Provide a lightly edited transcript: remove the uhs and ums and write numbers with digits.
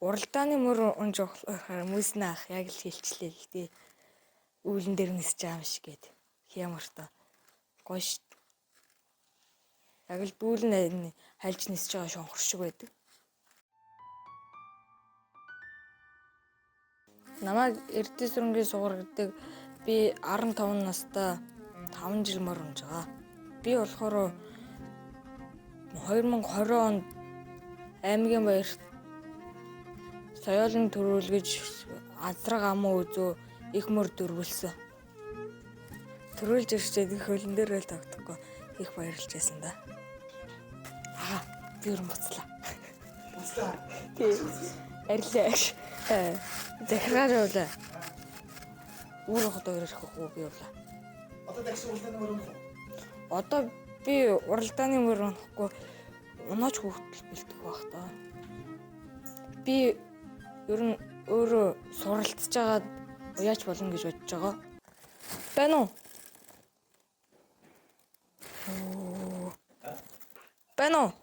уралдааны мөр унж мөснө ах яг л хэлчлээ л дээ. Үүлэн дээр нисэж байгаа юм шиг гээд. Ямар та гоё шүү дээ. Яг л дүүлэн хальж нисэж байгаа шонхор шиг байдаг. Намайг Эрдэнэ сүрэнгийн сугаргадаг би 15 настай 5 жил мөр унж байгаа. Би болохоор 2020 онд аймгийн баярт соёлын төрүүлгэж азраг амуу үзөө их мөр дөрвөлсөн. Төрүүлж ирчээд их хөлн дээр л тогтохгүй их баярлж байсан да. Би өрн буцлаа. Буцлаа. Тий. Арилаач. Захиргааж явлаа. Өөр хотоо ирэхгүй би явлаа. Одоо дахиж уралдааны мөр унах уу? Одоо би уралдааны мөр унахгүй унаач хүүхдэл бэлдэх байх та. Би ер нь өөрөө суралцж байгаа уяач болно гэж бодож байгаа. Байна уу? Байна уу?